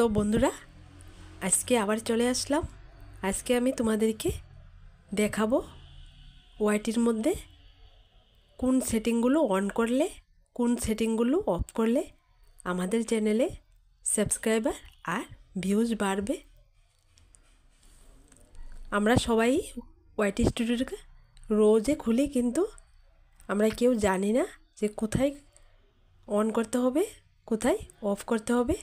তো বন্ধুরা, আজকে আবার চলে আসলাম। আজকে আমি তোমাদেরকে দেখাবো ওয়াইটির মধ্যে কোন সেটিংগুলো অন করলে, কোন সেটিংগুলো অফ করলে আমাদের চ্যানেলে সাবস্ক্রাইবার আর ভিউজ বাড়বে। আমরা সবাই ওয়াইটি স্টুডিওকে রোজে খুলি, কিন্তু আমরা কেউ জানি না যে কোথায় অন করতে হবে, কোথায় অফ করতে হবে।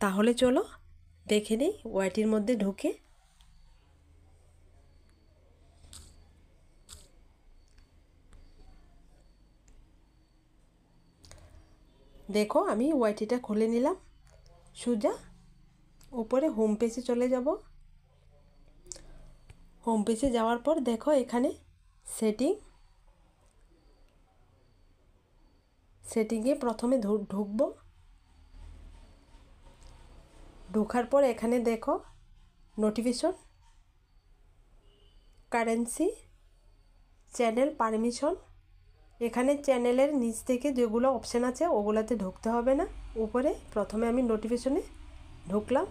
তাহলে চলো দেখে নিই ওয়াইটির মধ্যে ঢুকে। দেখো, আমি ওয়াইটিটা খুলে নিলাম। সোজা উপরে হোম পেজে চলে যাব। হোম পেজে যাওয়ার পর দেখো এখানে সেটিংয়ে প্রথমে ঢুকবো। ঢোকার পর এখানে দেখো নোটিফিকেশন, কারেন্সি, চ্যানেল পারমিশন। এখানে চ্যানেলের নিচ থেকে যেগুলো অপশান আছে ওগুলোতে ঢুকতে হবে না। উপরে প্রথমে আমি নোটিফিকেশনে ঢুকলাম।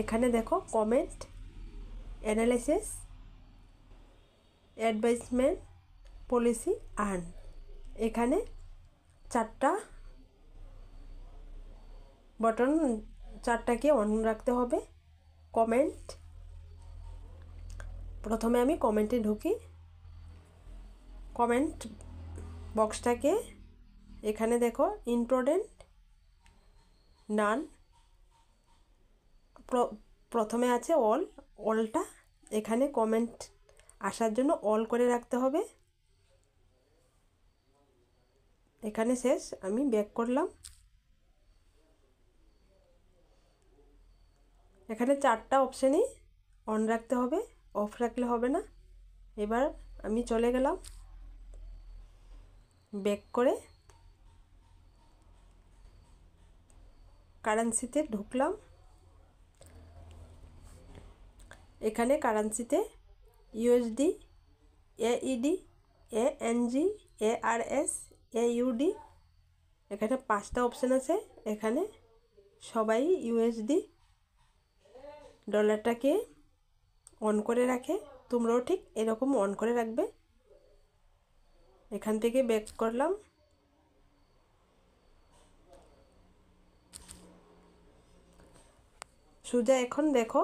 এখানে দেখো comment, analysis, advisement, policy, earn. এখানে চারটাকে অন রাখতে হবে। কমেন্ট, প্রথমে আমি কমেন্টে ঢুকি। কমেন্ট বক্সটাকে এখানে দেখো ইম্পর্টেন্ট, নান, প্রথমে আছে অলটা। এখানে কমেন্ট আসার জন্য অল করে রাখতে হবে। এখানে শেষ, আমি ব্যাক করলাম। এখানে চারটা অপশানই অন রাখতে হবে, অফ রাখলে হবে না। এবার আমি চলে গেলাম, ব্যাক করে কারেন্সিতে ঢুকলাম। এখানে কারেন্সিতে USD, eighty, ANG, ARS, AUD, এখানে 5টা অপশান আছে। এখানে সবাই ইউএসডি ডলারটাকে অন করে রাখে, তোমরাও ঠিক এরকম অন করে রাখবে। এখান থেকে ব্যাক করলাম। সোজা এখন দেখো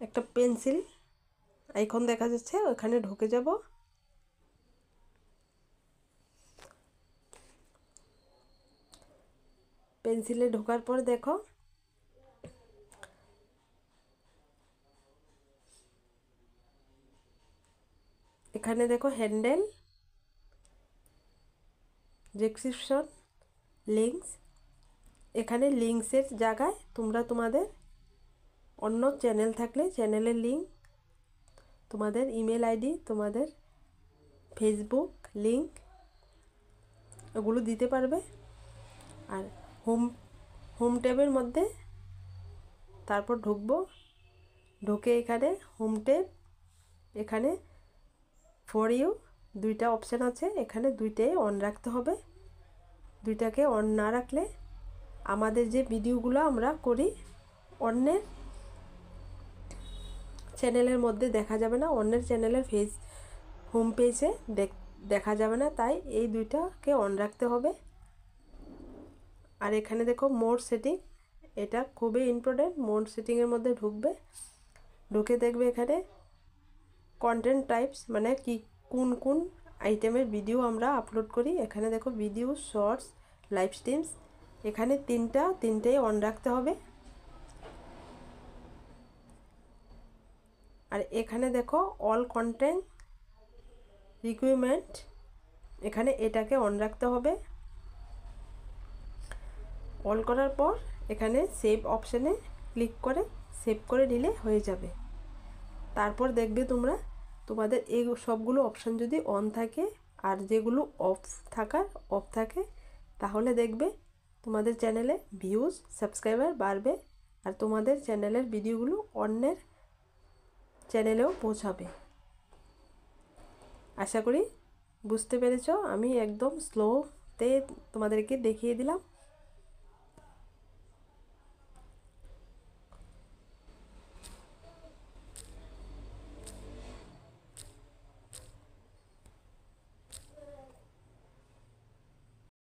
একটা পেন্সিল আইকন দেখা যাচ্ছে, ওখানে ঢুকে যাব। পেন্সিলে ঢোকার পর দেখো এখানে দেখো হ্যান্ডেল, ডেসক্রিপশন, লিঙ্কস। এখানে লিঙ্কসের জায়গায় তোমরা তোমাদের অন্য চ্যানেল থাকলে চ্যানেলের লিঙ্ক, তোমাদের ইমেল আইডি, তোমাদের ফেসবুক লিঙ্ক ওগুলো দিতে পারবে। আর হোম ট্যাবের মধ্যে তারপর ঢুকবো। ঢুকে এখানে হোম ট্যাব, এখানে ফর ইউ 2টা অপশান আছে। এখানে 2টাই অন রাখতে হবে। 2টাকে অন না রাখলে আমাদের যে ভিডিওগুলো আমরা করি অন্যের চ্যানেলের মধ্যে দেখা যাবে না, অন্যের চ্যানেলের হোম পেজে দেখা যাবে না। তাই এই 2টাকে অন রাখতে হবে। আর এখানে দেখো মোড সেটিং, এটা খুবই ইম্পর্টেন্ট। মোড সেটিংয়ের মধ্যে ঢুকে দেখবে এখানে কন্টেন্ট টাইপস, মানে কি কোন আইটেমের ভিডিও আমরা আপলোড করি। এখানে দেখো ভিডিও, শর্টস, লাইভ স্ট্রিমস। এখানে তিনটেই অন রাখতে হবে। আর এখানে দেখো অল কন্টেন্ট রিকোয়ারমেন্ট, এখানে এটাকে অন রাখতে হবে। অল করার পর এখানে সেভ অপশানে ক্লিক করে সেভ করে নিলে হয়ে যাবে। তারপর দেখবে তোমরা তোমাদের এই সবগুলো অপশান যদি অন থাকে আর যেগুলো অফ থাকে, তাহলে দেখবে তোমাদের চ্যানেলে ভিউজ, সাবস্ক্রাইবার বাড়বে। আর তোমাদের চ্যানেলের ভিডিওগুলো অন্যের চ্যানেলেও পৌঁছাবে। আশা করি বুঝতে পেরেছ। আমি একদম স্লোতে তোমাদেরকে দেখিয়ে দিলাম।